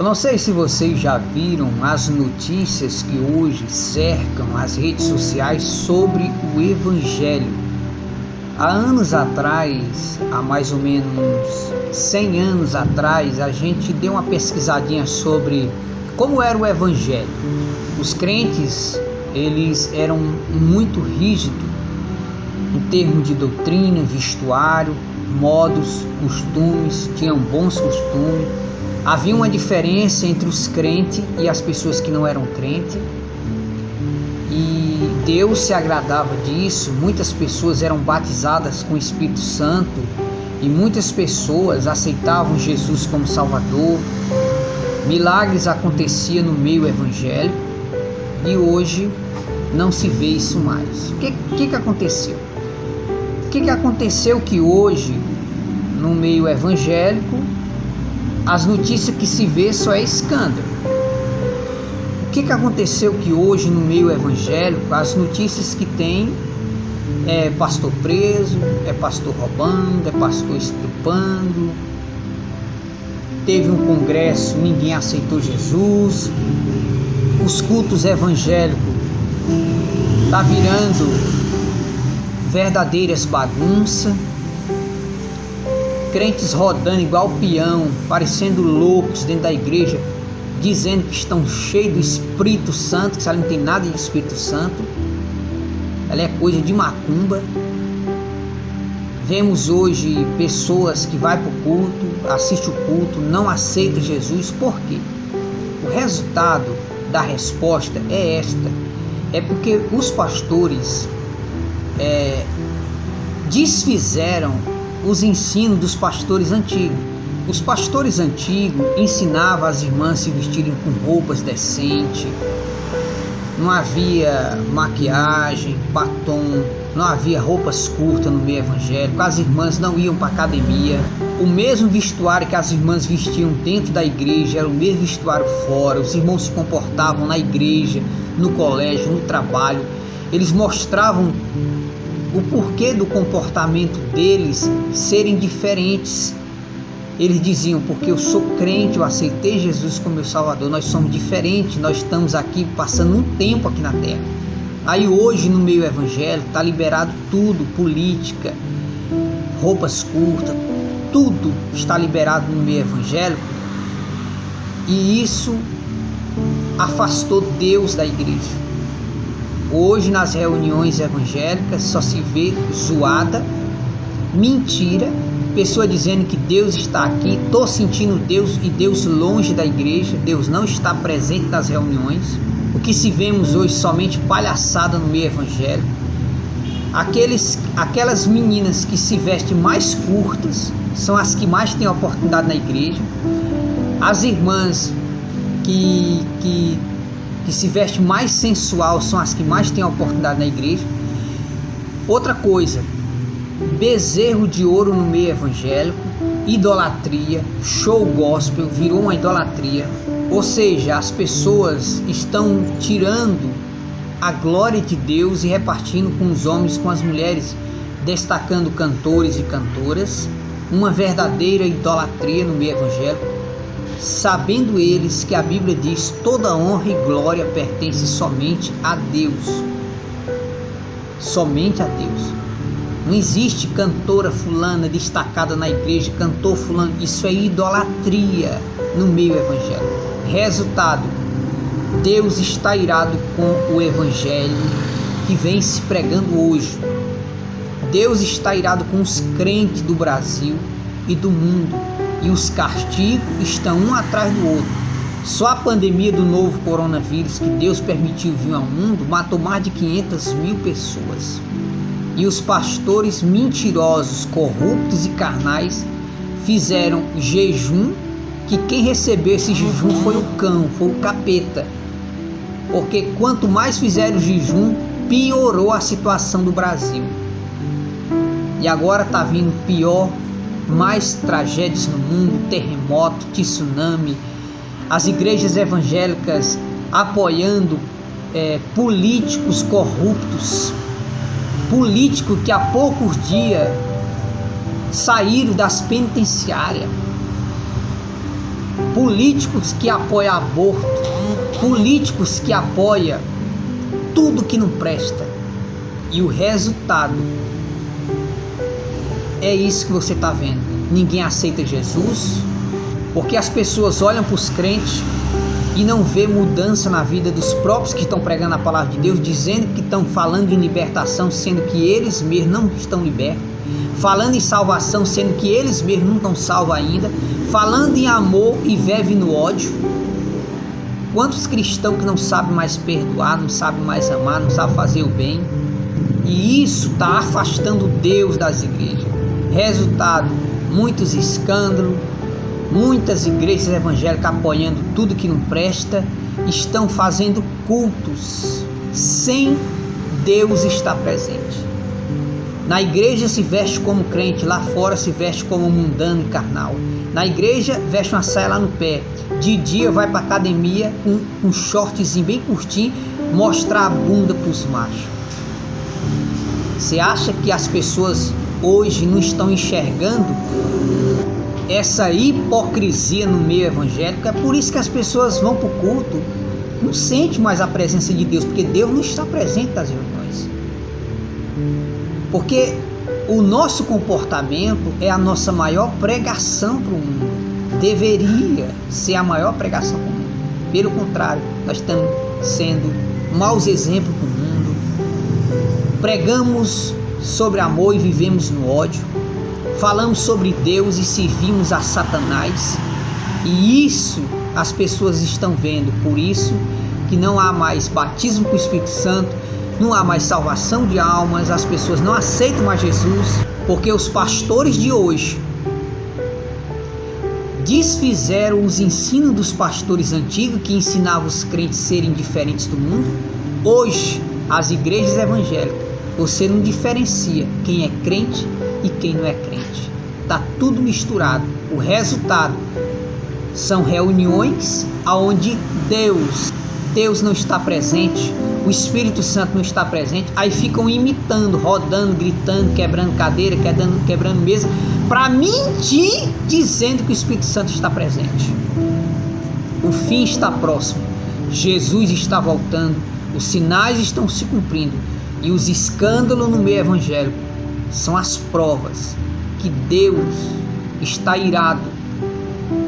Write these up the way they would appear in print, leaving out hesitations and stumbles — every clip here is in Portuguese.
Eu não sei se vocês já viram as notícias que hoje cercam as redes sociais sobre o Evangelho. Há anos atrás, há mais ou menos 100 anos atrás, a gente deu uma pesquisadinha sobre como era o Evangelho. Os crentes, eles eram muito rígidos em termos de doutrina, vestuário, modos, costumes, tinham bons costumes. Havia uma diferença entre os crentes e as pessoas que não eram crentes, e Deus se agradava disso. Muitas pessoas eram batizadas com o Espírito Santo e muitas pessoas aceitavam Jesus como Salvador. Milagres aconteciam no meio evangélico e hoje não se vê isso mais. O que aconteceu? O que aconteceu que hoje no meio evangélico as notícias que se vê só é escândalo? O que aconteceu que hoje no meio evangélico as notícias que tem é pastor preso, é pastor roubando, é pastor estrupando, teve um congresso, ninguém aceitou Jesus, os cultos evangélicos tá virando verdadeiras bagunças, crentes rodando igual peão, parecendo loucos dentro da igreja, dizendo que estão cheios do Espírito Santo, que ela não tem nada de Espírito Santo, ela é coisa de macumba. Vemos hoje pessoas que vai para o culto, assiste o culto, não aceita Jesus. Por quê? O resultado da resposta é esta: é porque os pastores desfizeram os ensinos dos pastores antigos. Os pastores antigos ensinavam as irmãs a se vestirem com roupas decentes, não havia maquiagem, batom, não havia roupas curtas no meio evangélico, as irmãs não iam para academia, o mesmo vestuário que as irmãs vestiam dentro da igreja era o mesmo vestuário fora. Os irmãos se comportavam na igreja, no colégio, no trabalho, eles mostravam o porquê do comportamento deles serem diferentes. Eles diziam: porque eu sou crente, eu aceitei Jesus como meu Salvador, nós somos diferentes, nós estamos aqui passando um tempo aqui na terra. Aí hoje no meio evangélico está liberado tudo, política, roupas curtas, tudo está liberado no meio evangélico, e isso afastou Deus da igreja. Hoje nas reuniões evangélicas só se vê zoada, mentira, pessoa dizendo que Deus está aqui, estou sentindo Deus, e Deus longe da igreja, Deus não está presente nas reuniões. O que se vemos hoje somente palhaçada no meio evangélico. Aquelas meninas que se vestem mais curtas são as que mais têm oportunidade na igreja. As irmãs que se vestem mais sensual são as que mais têm oportunidade na igreja. Outra coisa: bezerro de ouro no meio evangélico, idolatria, show gospel, virou uma idolatria. Ou seja, as pessoas estão tirando a glória de Deus e repartindo com os homens, com as mulheres, destacando cantores e cantoras, uma verdadeira idolatria no meio evangélico, sabendo eles que a Bíblia diz: toda honra e glória pertence somente a Deus. Somente a Deus. Não existe cantora fulana destacada na igreja, cantor fulano. Isso é idolatria no meio evangélico. Resultado: Deus está irado com o evangelho que vem se pregando hoje. Deus está irado com os crentes do Brasil e do mundo, e os castigos estão um atrás do outro. Só a pandemia do novo coronavírus, que Deus permitiu vir ao mundo, matou mais de 500 mil pessoas. E os pastores mentirosos, corruptos e carnais fizeram jejum, que quem recebeu esse jejum foi o cão, foi o capeta. Porque quanto mais fizeram jejum, piorou a situação do Brasil. E agora está vindo pior, mais tragédias no mundo, terremoto, tsunami, as igrejas evangélicas apoiando políticos corruptos, políticos que há poucos dias saíram das penitenciárias, políticos que apoiam aborto, políticos que apoiam tudo que não presta. E o resultado é isso que você está vendo. Ninguém aceita Jesus, porque as pessoas olham para os crentes e não vê mudança na vida dos próprios que estão pregando a palavra de Deus, dizendo que estão falando em libertação, sendo que eles mesmos não estão libertos, falando em salvação, sendo que eles mesmos não estão salvos ainda, falando em amor e vive no ódio. Quantos cristãos que não sabem mais perdoar, não sabem mais amar, não sabem fazer o bem, e isso está afastando Deus das igrejas. Resultado, muitos escândalos, muitas igrejas evangélicas apoiando tudo que não presta, estão fazendo cultos sem Deus estar presente. Na igreja se veste como crente, lá fora se veste como mundano e carnal. Na igreja veste uma saia lá no pé, de dia vai para academia com um shortzinho bem curtinho, mostrar a bunda para os machos. Você acha que as pessoas hoje não estão enxergando essa hipocrisia no meio evangélico? É por isso que as pessoas vão para o culto, não sentem mais a presença de Deus, porque Deus não está presente nas reuniões. Porque o nosso comportamento é a nossa maior pregação para o mundo. Deveria ser a maior pregação para o mundo. Pelo contrário, nós estamos sendo maus exemplos para o mundo. Pregamos sobre amor e vivemos no ódio. Falamos sobre Deus e servimos a Satanás. E isso as pessoas estão vendo. Por isso que não há mais batismo com o Espírito Santo, não há mais salvação de almas, as pessoas não aceitam mais Jesus, porque os pastores de hoje desfizeram os ensinos dos pastores antigos que ensinavam os crentes a serem diferentes do mundo. Hoje, as igrejas evangélicas, você não diferencia quem é crente e quem não é crente. Está tudo misturado. O resultado são reuniões onde Deus não está presente, o Espírito Santo não está presente, aí ficam imitando, rodando, gritando, quebrando cadeira, quebrando mesa, para mentir, dizendo que o Espírito Santo está presente. O fim está próximo, Jesus está voltando, os sinais estão se cumprindo, e os escândalos no meio evangélico são as provas que Deus está irado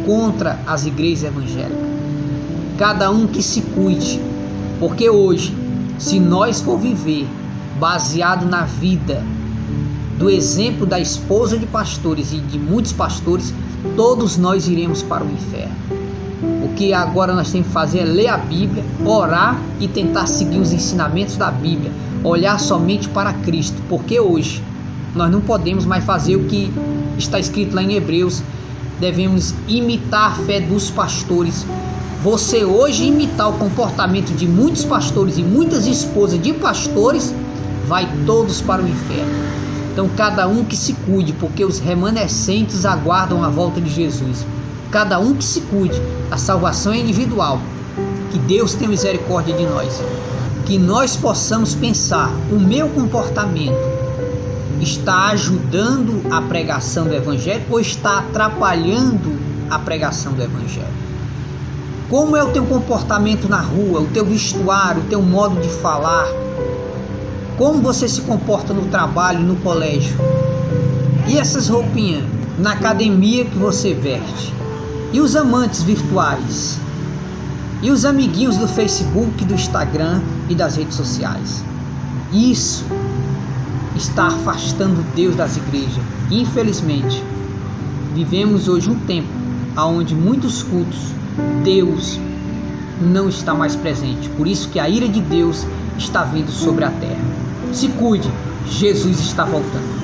contra as igrejas evangélicas. Cada um que se cuide, porque hoje, se nós for viver baseado na vida do exemplo da esposa de pastores e de muitos pastores, todos nós iremos para o inferno. O que agora nós temos que fazer é ler a Bíblia, orar e tentar seguir os ensinamentos da Bíblia, olhar somente para Cristo, porque hoje nós não podemos mais fazer o que está escrito lá em Hebreus. Devemos imitar a fé dos pastores. Você hoje imitar o comportamento de muitos pastores e muitas esposas de pastores, vai todos para o inferno. Então cada um que se cuide, porque os remanescentes aguardam a volta de Jesus. Cada um que se cuide, a salvação é individual. Que Deus tenha misericórdia de nós. Que nós possamos pensar, o meu comportamento está ajudando a pregação do Evangelho ou está atrapalhando a pregação do Evangelho? Como é o teu comportamento na rua, o teu vestuário, o teu modo de falar? Como você se comporta no trabalho, no colégio? E essas roupinhas na academia que você veste? E os amantes virtuais? E os amiguinhos do Facebook, do Instagram e das redes sociais? Isso está afastando Deus das igrejas. Infelizmente, vivemos hoje um tempo onde muitos cultos Deus não está mais presente. Por isso que a ira de Deus está vindo sobre a terra. Se cuide, Jesus está voltando.